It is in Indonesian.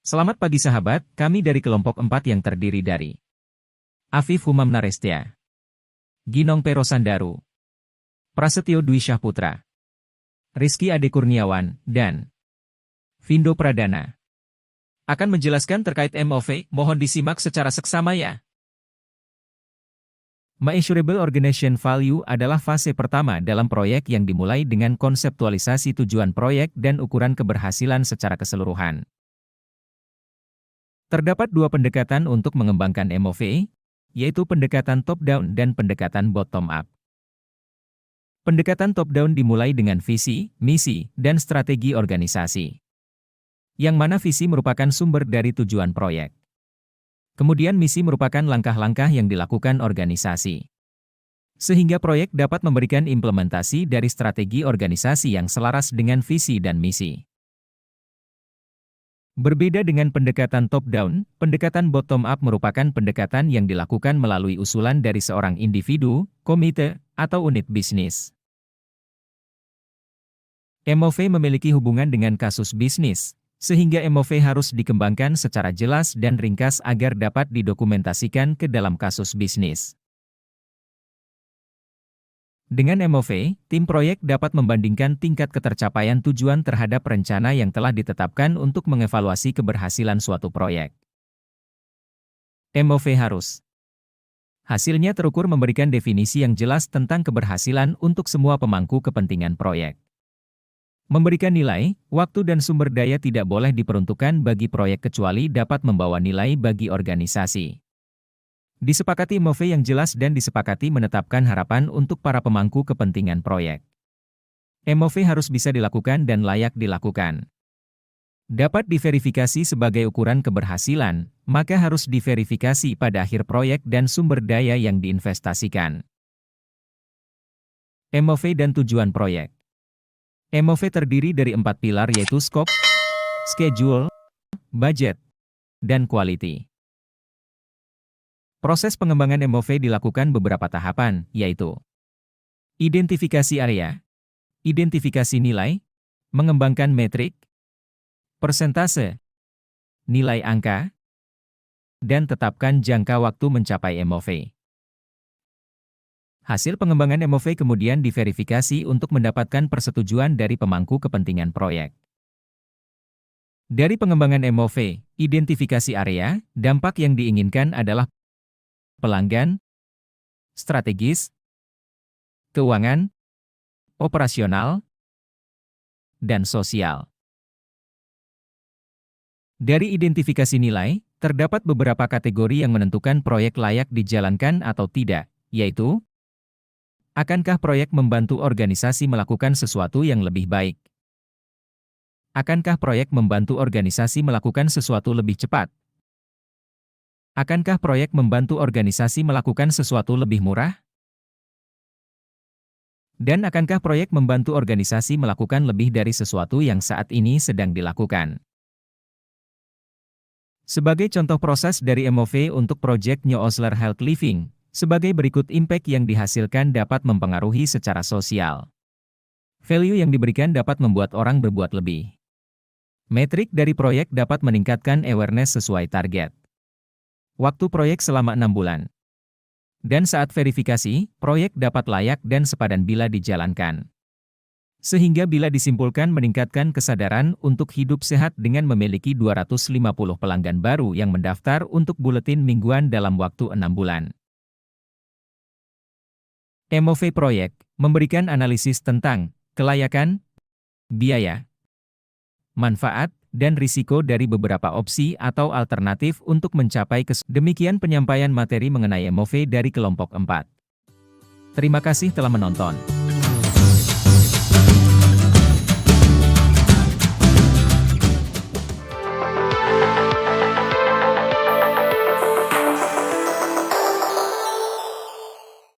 Selamat pagi sahabat, kami dari kelompok 4 yang terdiri dari Afif Humam Narestia, Ginong Pero Sandaru, Prasetyo Dwi Syahputra, Rizky Ade Kurniawan, dan Vindo Pradana akan menjelaskan terkait MOV, mohon disimak secara seksama ya. Measurable Organization Value adalah fase pertama dalam proyek yang dimulai dengan konseptualisasi tujuan proyek dan ukuran keberhasilan secara keseluruhan. Terdapat dua pendekatan untuk mengembangkan MOV, yaitu pendekatan top-down dan pendekatan bottom-up. Pendekatan top-down dimulai dengan visi, misi, dan strategi organisasi. Yang mana visi merupakan sumber dari tujuan proyek. Kemudian misi merupakan langkah-langkah yang dilakukan organisasi. Sehingga proyek dapat memberikan implementasi dari strategi organisasi yang selaras dengan visi dan misi. Berbeda dengan pendekatan top-down, pendekatan bottom-up merupakan pendekatan yang dilakukan melalui usulan dari seorang individu, komite, atau unit bisnis. MOV memiliki hubungan dengan kasus bisnis, sehingga MOV harus dikembangkan secara jelas dan ringkas agar dapat didokumentasikan ke dalam kasus bisnis. Dengan MOV, tim proyek dapat membandingkan tingkat ketercapaian tujuan terhadap rencana yang telah ditetapkan untuk mengevaluasi keberhasilan suatu proyek. MOV harus hasilnya terukur memberikan definisi yang jelas tentang keberhasilan untuk semua pemangku kepentingan proyek. Memberikan nilai, waktu dan sumber daya tidak boleh diperuntukkan bagi proyek kecuali dapat membawa nilai bagi organisasi. Disepakati MOV yang jelas dan disepakati menetapkan harapan untuk para pemangku kepentingan proyek. MOV harus bisa dilakukan dan layak dilakukan. Dapat diverifikasi sebagai ukuran keberhasilan, maka harus diverifikasi pada akhir proyek dan sumber daya yang diinvestasikan. MOV dan tujuan proyek. MOV terdiri dari 4 pilar yaitu scope, schedule, budget, dan quality. Proses pengembangan MOV dilakukan beberapa tahapan, yaitu identifikasi area, identifikasi nilai, mengembangkan metrik, persentase, nilai angka, dan tetapkan jangka waktu mencapai MOV. Hasil pengembangan MOV kemudian diverifikasi untuk mendapatkan persetujuan dari pemangku kepentingan proyek. Dari pengembangan MOV, identifikasi area, dampak yang diinginkan adalah pelanggan, strategis, keuangan, operasional, dan sosial. Dari identifikasi nilai, terdapat beberapa kategori yang menentukan proyek layak dijalankan atau tidak, yaitu akankah proyek membantu organisasi melakukan sesuatu yang lebih baik? Akankah proyek membantu organisasi melakukan sesuatu lebih cepat? Akankah proyek membantu organisasi melakukan sesuatu lebih murah? Dan akankah proyek membantu organisasi melakukan lebih dari sesuatu yang saat ini sedang dilakukan? Sebagai contoh proses dari MOV untuk proyek New Osler Health Living, sebagai berikut impact yang dihasilkan dapat mempengaruhi secara sosial. Value yang diberikan dapat membuat orang berbuat lebih. Metrik dari proyek dapat meningkatkan awareness sesuai target. Waktu proyek selama 6 bulan. Dan saat verifikasi, proyek dapat layak dan sepadan bila dijalankan. Sehingga bila disimpulkan meningkatkan kesadaran untuk hidup sehat dengan memiliki 250 pelanggan baru yang mendaftar untuk buletin mingguan dalam waktu 6 bulan. MOV proyek memberikan analisis tentang kelayakan, biaya, manfaat, dan risiko dari beberapa opsi atau alternatif untuk mencapai demikian penyampaian materi mengenai MOV dari kelompok 4. Terima kasih telah menonton.